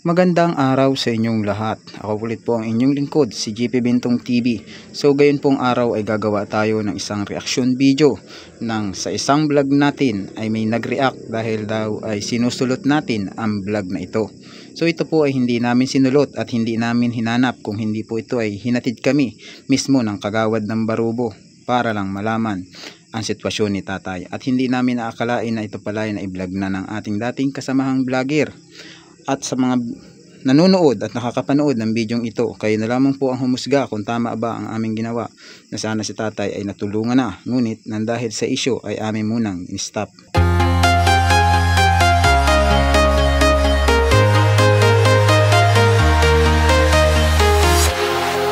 Magandang araw sa inyong lahat. Ako ulit po ang inyong lingkod, si GP Bintong TV. So gayon pong araw ay gagawa tayo ng isang reaction video nang sa isang vlog natin ay may nag-react dahil daw ay sinusulot natin ang vlog na ito. So ito po ay hindi namin sinulot at hindi namin hinanap, kung hindi po ito ay hinatid kami mismo ng kagawad ng Barubo para lang malaman ang sitwasyon ni tatay. At hindi namin naakalain na ito pala ay na-vlog na ng ating dating kasamahang vlogger. At sa mga nanonood at nakakapanood ng bidyong ito, kayo na lamang po ang humusga kung tama ba ang aming ginawa, na sana si tatay ay natulungan na, ngunit nang dahil sa issue ay amin munang in-stop.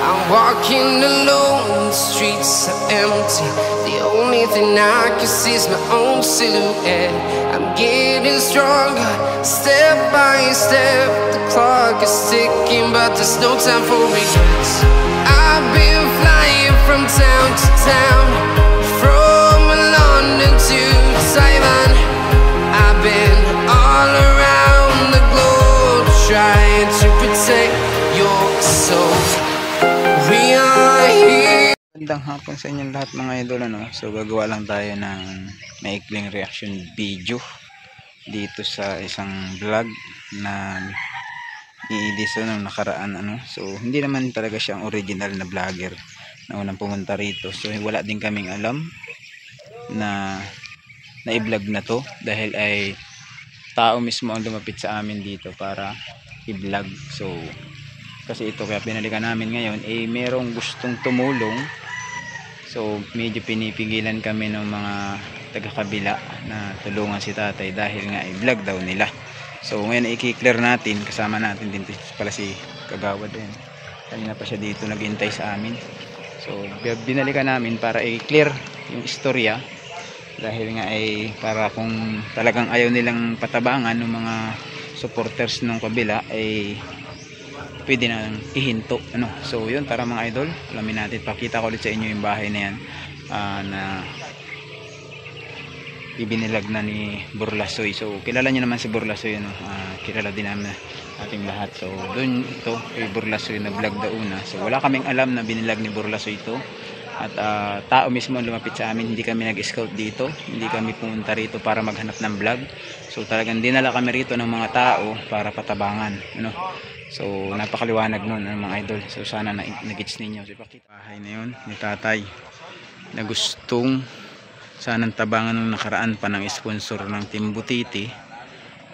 I'm walking alone, the streets are empty. The only thing I can see is my own silhouette. I'm getting stronger, step by step. The clock is ticking, but there's no time for regrets. I've been flying from town to town, from London to Taiwan. I've been all around the globe, trying to protect your soul. We are here. Magandang hapon sa inyong lahat mga idol, So gagawa lang tayo ng maikling reaction video dito sa isang vlog na i-edison ng nakaraan So hindi naman talaga siyang original na vlogger na unang pumunta rito. So wala din kaming alam na i-vlog na to, dahil ay tao mismo ang lumapit sa amin dito para i-vlog. So kasi ito, kaya pinalikan namin ngayon, merong gustong tumulong. So medyo pinipigilan kami ng mga taga-kabila na tulungan si tatay dahil nga i-vlog daw nila. So ngayon i-clear natin, kasama natin din pala si Kagawad din. Kanina pa siya dito naghintay sa amin. So binalikan namin para i-clear yung istorya, dahil nga ay para kung talagang ayaw nilang patabangan ng mga supporters ng kabila ay pwede na ihinto So yun, para mga idol, alamin natin, pakita ko ulit sa inyo yung bahay na yan na ibinilag na ni Burlasoy. So kilala nyo naman si Burlasoy, kilala din namin ating lahat. So doon ito kay Burlasoy na vlog dauna. So wala kaming alam na binilag ni Burlasoy ito, at tao mismo lumapit sa amin. Hindi kami nag-scout dito, hindi kami pumunta rito para maghanap ng vlog. So talagang dinala kami rito ng mga tao para patabangan So napakaliwanag nun mga idol. So sana nag-gets ninyo. So ipakita bahay na yun ni tatay na gustong sanang tabangan ng nakaraan pa ng sponsor ng Team Butiti.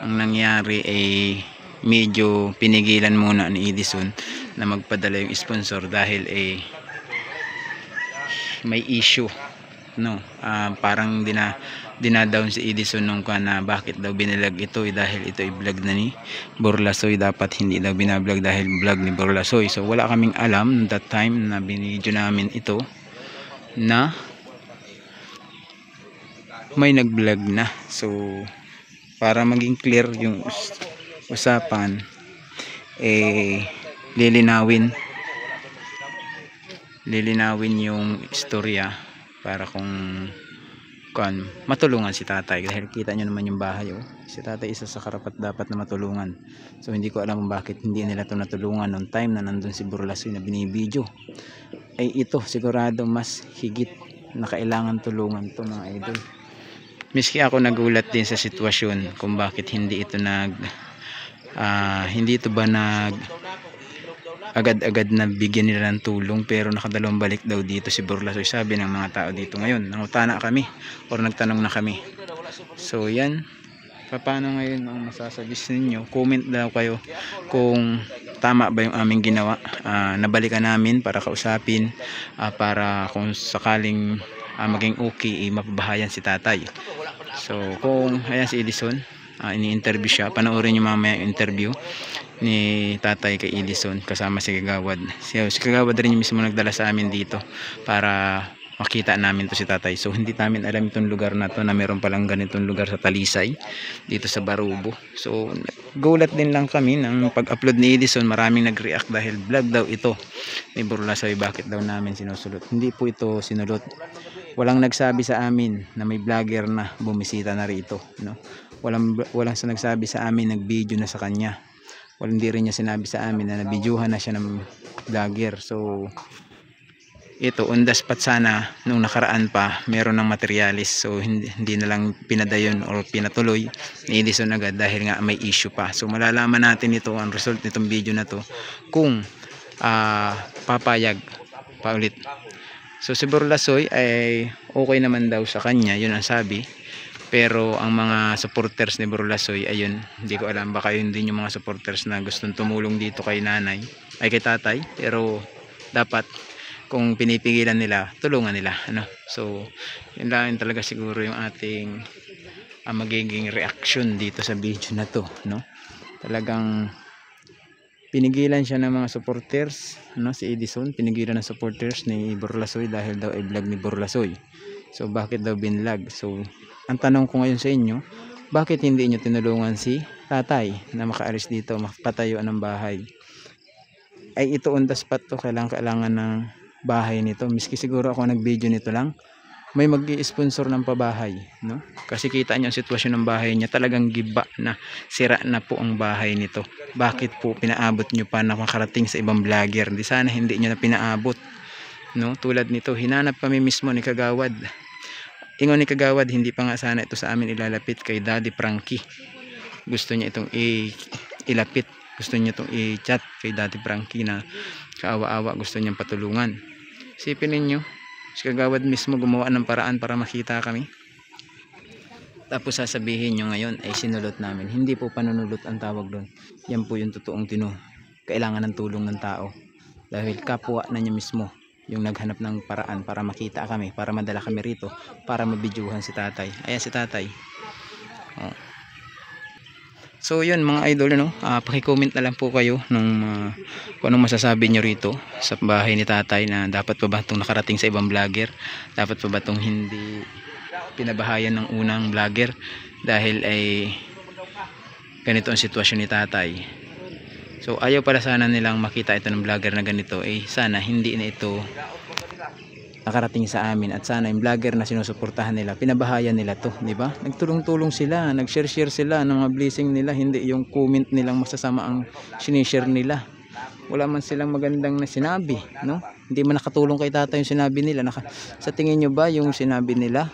Ang nangyari ay medyo pinigilan muna ni Edison na magpadala yung sponsor dahil may issue parang dinadown si Edison nung na bakit daw binilag ito dahil ito ay vlog na ni Burlasoy, dapat hindi daw binablog dahil vlog ni Burlasoy. So wala kaming alam that time na binidyo namin ito na may nag-vlog na. So para maging clear yung usapan, lilinawin yung istorya para kung matulungan si tatay, dahil kita nyo naman yung bahay si tatay isa sa karapat dapat na matulungan. So hindi ko alam bakit hindi nila ito natulungan noong time na nandun si Burlasoy na binibidyo. Ay ito sigurado mas higit na kailangan tulungan to mga idol. Miski ako nagulat din sa sitwasyon kung bakit hindi ito agad-agad na bigyan nila ng tulong, pero nakadalawang balik daw dito si Burlasoy, sabi ng mga tao dito. Ngayon nangutana kami or nagtanong na kami. So yan, paano ngayon ang masasuggest ninyo? Comment daw kayo kung tama ba yung aming ginawa. Nabalikan namin para kausapin, para kung sakaling maging okay, mapabahayan si tatay. So kung ayan si Edison, ini-interview siya, panoorin nyo mamaya yung interview ni tatay kay Edison kasama si Kagawad. Si Kagawad rin yung mismo nagdala sa amin dito para makita namin to si tatay. So hindi namin alam itong lugar na to, na meron palang ganitong lugar sa Talisay dito sa Barubo. So gulat din lang kami ng pag-upload ni Edison. Maraming nag-react dahil vlog daw ito ni Burlasoy, bakit daw namin sinusulot. Hindi po ito sinulot. Walang nagsabi sa amin na may vlogger na bumisita na rito, Walang nagsabi sa amin, nag-video na sa kanya hindi rin niya sinabi sa amin na nabidyuhan na siya ng vlogger. So ito, on the spot sana nung nakaraan pa meron ng materialis, so hindi na lang pinadayon or pinatuloy ni Edison agad dahil nga may issue pa. So malalaman natin ito, ang result nitong video na to, kung papayag pa ulit. So si Burlasoy ay okay naman daw sa kanya, yun ang sabi. Pero ang mga supporters ni Burlasoy, ayun, hindi ko alam, baka yun din yung mga supporters na gustong tumulong dito kay nanay, ay kay tatay. Pero dapat kung pinipigilan nila, tulungan nila, ano. So yun lang talaga siguro yung ating magiging reaction dito sa video na to, no. Talagang pinigilan siya ng mga supporters, no, si Edison pinigilan ng supporters ni Burlasoy dahil daw ay vlog ni Burlasoy. So bakit daw binlog? So ang tanong ko ngayon sa inyo, bakit hindi niyo tinulungan si tatay na makaalis dito, makapatayo ng bahay? Ay ito on the spot to, kailangan ng bahay nito. Miski siguro ako nag-video nito lang, may mag-i-sponsor ng pabahay, no? Kasi kita niyo ang sitwasyon ng bahay niya, talagang giba na, sira na po ang bahay nito. Bakit po pinaabot niyo pa na makarating sa ibang vlogger? Di sana hindi niyo na pinaabot, no? Tulad nito, hinanap kami mismo ni Kagawad. Ingon ni Kagawad, hindi pa nga sana ito sa amin ilalapit kay Daddy Frankie. Gusto niya itong ilapit, gusto niya itong i-chat kay Daddy Frankie na kaawa-awa, gusto niyang patulungan. Isipin ninyo, si Kagawad mismo gumawa ng paraan para makita kami. Tapos sasabihin nyo ngayon ay sinulot namin. Hindi po panunulot ang tawag doon. Yan po yung totoong kailangan ng tulong ng tao. Dahil kapwa na niya mismo yung naghanap ng paraan para makita kami, para madala kami rito, para mabidyuhan si tatay. Ayan si tatay. Oh. So yun mga idol, no? Paki-comment na lang po kayo kung anong masasabi nyo rito sa bahay ni tatay, na dapat pa ba itong nakarating sa ibang vlogger, dapat pa ba itong hindi pinabahayan ng unang vlogger dahil ay ganito ang sitwasyon ni tatay. So ayaw pala sana nilang makita ito ng vlogger na ganito, sana hindi na ito nakarating sa amin, at sana yung vlogger na sinusuportahan nila, pinabahayan nila to, di ba? Nagtulong-tulong sila, nag-share sila ng mga blessing nila, hindi yung comment nilang masasama ang sinishare nila. Wala man silang magandang na sinabi, no? Hindi man nakatulong kay tatay yung sinabi nila. Sa tingin nyo ba yung sinabi nila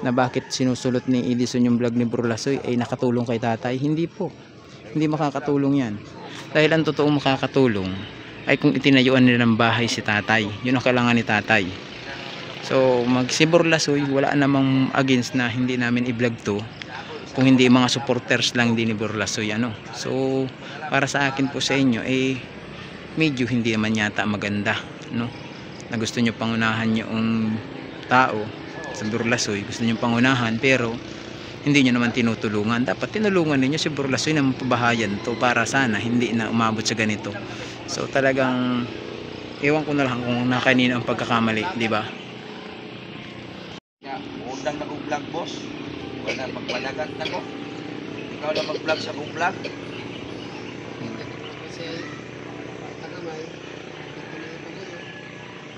na bakit sinusulot ni Edison yung vlog ni Burlasoy ay nakatulong kay tatay? Hindi po, hindi makakatulong yan. Dahil ang totoong makakatulong ay kung itinayuan nila ng bahay si tatay. Yun ang kailangan ni tatay. So si Burlasoy, wala namang against na hindi namin i-vlog to, kung hindi mga supporters lang din ni Burlasoy, ano. So para sa akin po sa inyo, medyo hindi naman yata maganda, no, na gusto nyo pangunahan yung tao sa Burlasoy, gusto nyo pangunahan pero hindi nyo naman tinutulungan. Dapat tinulungan niyo si Burlasoy na mapabahayan to, para sana hindi na umabot sa ganito. So talagang ewan ko na lang kung nakanino ang pagkakamali, di ba? Undang na kong vlog, boss. Wala magpalagat na ko. Ikaw na mag-vlog sa kong vlog. Kasi tagamay,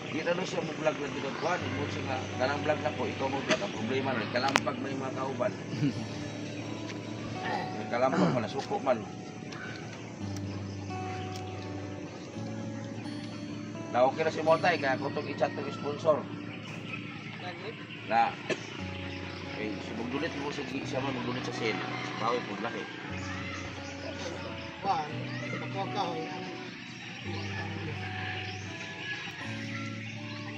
Di na siya mag-vlog na ginagawa. Di mo siya nga, ganang vlog na ko, ikaw mag-vlog. Ang problema na, kalampag may mga kauban. Kalampag man, nasuko man. Na okay na si Montay, kaya kung itong i-chat ng sponsor. Na, magdulit mo siya man, magdulit sa sale. Bawi po laki. kuan, pagkuha kahoy,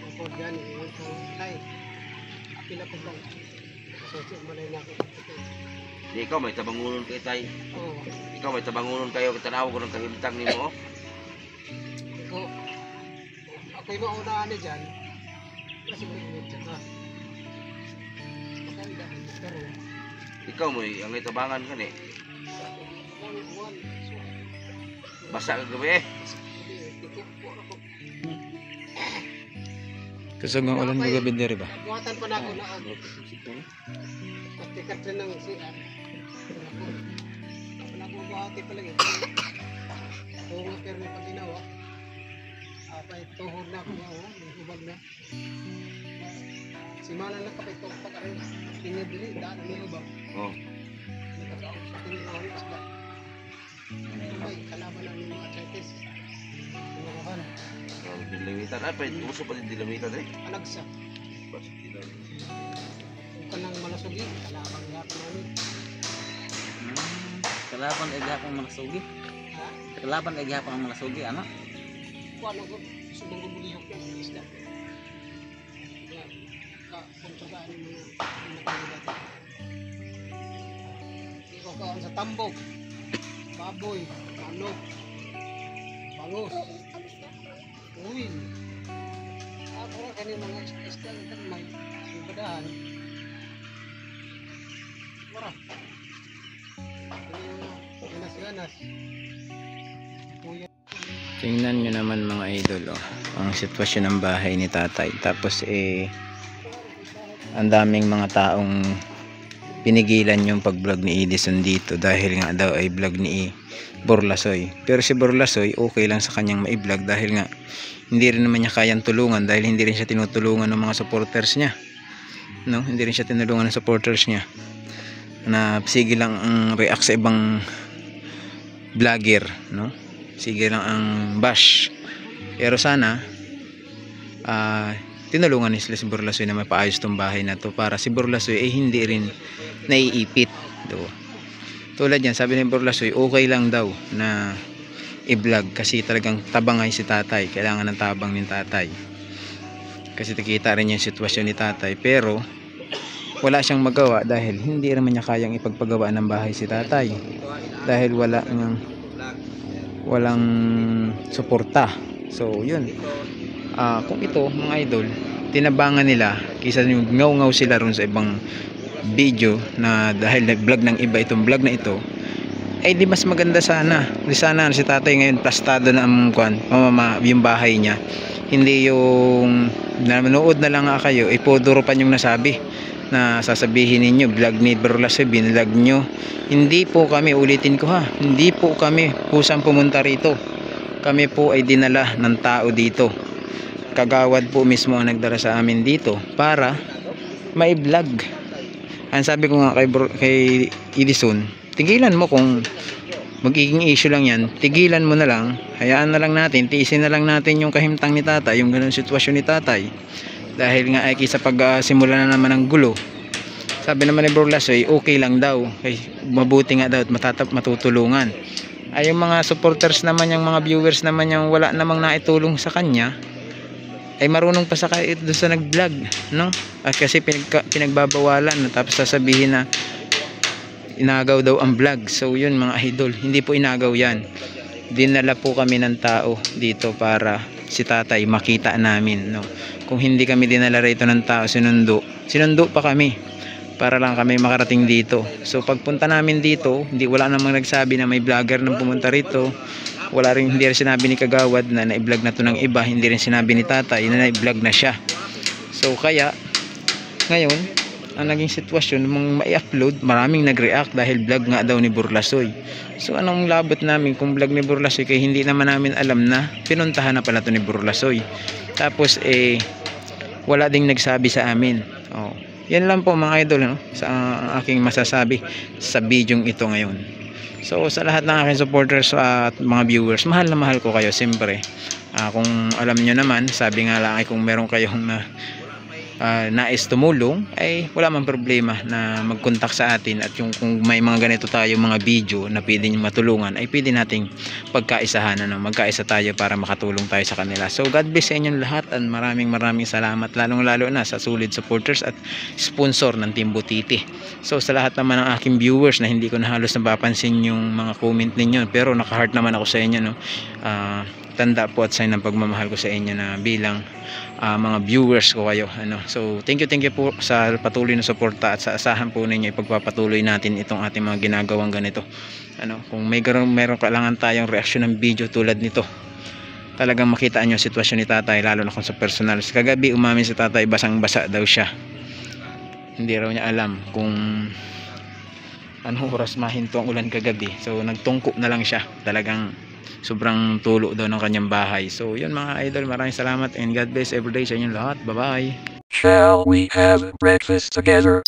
pagkuha gani, yung tay, apila ko lang. So, malay na ako. Di ikaw, may tabangunon kayo tayo. Oo. Ikaw, may tabangunon kayo, kitanaw ko ng kahimtang ni mo. Ako yung maunahan na dyan, kasi may tsaka. Pero, Ikaw mo, ang itabangan ka ni. Basa ka gabi eh. Kusog ang ulan mga gabi diri ba? buhatan pa na ako na ako. Tikat rin ng CR. Wala akong buhati talaga. Kung nga pero may paginawa, apay tuhod na ako nga, may hubag na. Simana na kapay tuhod pa ka rin. Tingnan din, daan may hubag. Oh. Nakakaos sa tingin na rin isla. May kalaban na yung mga arthritis. Tinuruhan. Dilawitan. Ah, pwede uso pa din dilawitan eh. Alagsa. Basta dilawitan. Kung ka nang malasugi, kalaban nga po namin. Kalaban ay gihapon mga sugi. Ha? Kalaban ay gihapon ang mga sugi, ano? Kuha na ko. Sumang gumulihok na sa isda. Kaya, kapuntagaan yung mga nakalimutan. Ikaw ka sa tambok. Baboy. Manok. Bangus. Uwin. Para kanina mga isda kan may ibadahan. Mara. Ganas-ganas. Kuya. Tingnan nyo naman mga idol, oh, ang sitwasyon ng bahay ni tatay. Tapos ang daming mga taong pinigilan yung pag-vlog ni Edison dito dahil nga daw ay vlog ni Borlasoy. Pero si Borlasoy okay lang sa kanyang ma-vlog dahil nga hindi rin naman niya kayang tulungan dahil hindi rin siya tinutulungan ng mga supporters niya. No, hindi rin siya tinulungan ng supporters niya. Na sige lang ang react sa ibang vlogger, no? Sige lang ang bash. Pero sana tinulungan ni si Borlasoy na mapaayos tong bahay na to para si Borlasoy ay hindi rin naiipit. Tulad yan, sabi ni Borlasoy, okay lang daw na i-vlog kasi talagang tabangay si tatay. Kailangan ng tabang ni tatay. Kasi nakita rin yung sitwasyon ni tatay. Pero wala siyang magawa dahil hindi naman niya kayang ipagpagawa ng bahay si tatay. Dahil walang suporta. So yun, kung ito mga idol tinabangan nila kaysa yung ngaw-ngaw sila ron sa ibang video na dahil nag-vlog ng iba itong vlog na ito, ay di mas maganda sana. Di sana si tatay ngayon plastado na ang yung bahay niya, hindi yung nanonood na lang kayo ipodoro pa yung nasabi na sasabihin ninyo vlog ni Borlasoy, binlog nyo. Hindi po kami, ulitin ko ha, hindi po kami kusang pumunta rito. Kami po ay dinala ng tao dito. Kagawad po mismo ang nagdala sa amin dito para mai-vlog. Ang sabi ko nga kay Edison, tigilan mo kung magiging issue lang yan, tigilan mo na lang, hayaan na lang natin, tiisin na lang natin yung kahimtang ni tatay, yung ganun sitwasyon ni tatay. Dahil nga ay kisa pag simula na naman ng gulo, sabi naman ni Borlasoy okay lang daw, ay mabuti nga daw at matutulungan. Ay yung mga supporters naman, yung mga viewers naman, yung wala namang naitulong sa kanya, ay marunong pa sa kahit doon sa nag-vlog, no? At kasi pinagbabawalan, tapos sasabihin na inagaw daw ang vlog. So yun mga idol, hindi po inagaw yan. Dinala po kami ng tao dito para si tatay makita namin, no? Kung hindi kami dinala rito ng tao, sinundo pa kami para lang kami makarating dito. So pagpunta namin dito, wala namang nagsabi na may vlogger nang pumunta rito. Hindi rin sinabi ni Kagawad na na-vlog na to ng iba, hindi rin sinabi ni tatay na na-vlog na siya. So kaya ngayon ang naging sitwasyon mong ma-upload, maraming nag-react dahil vlog nga daw ni Borlasoy. So anong labot namin kung vlog ni Borlasoy kaya hindi naman namin alam na pinuntahan na pala to ni Borlasoy. Tapos wala ding nagsabi sa amin. Yan lang po mga idol, no? Sa aking masasabi sa bidyong ito ngayon. So sa lahat ng aking supporters at mga viewers, mahal na mahal ko kayo siyempre. Kung alam nyo naman, sabi nga lang ay kung meron kayong nais tumulong, ay wala man problema na mag-contact sa atin. At yung kung may mga ganito tayo mga video na pwede nyo matulungan, ay pwede nating pagkaisahan, magkaisa tayo para makatulong tayo sa kanila. So God bless sa inyong lahat at maraming salamat, lalong lalo na sa solid supporters at sponsor ng Team Butiti. So sa lahat naman ng aking viewers na hindi ko na halos napapansin yung mga comment ninyo, pero naka-heart naman ako sa inyo, no? Tanda po at sign ng pagmamahal ko sa inyo na bilang mga viewers ko kayo, So thank you po sa patuloy na suporta at sa asahan po ninyo ipagpapatuloy natin itong ating mga ginagawang ganito. Kung meron kailangan tayong reaksyon ng video tulad nito, talagang makita nyo ang sitwasyon ni tatay, lalo na kung sa personal. Kagabi umamin si tatay, basang-basa daw siya. Hindi raw niya alam kung anong oras mahinto ang ulan kagabi. So nagtungko na lang siya, talagang sobrang tulo daw ng kanyang bahay. So yun mga idol, maraming salamat and God bless everyday sa inyong lahat. Bye bye. Shall we have breakfast together?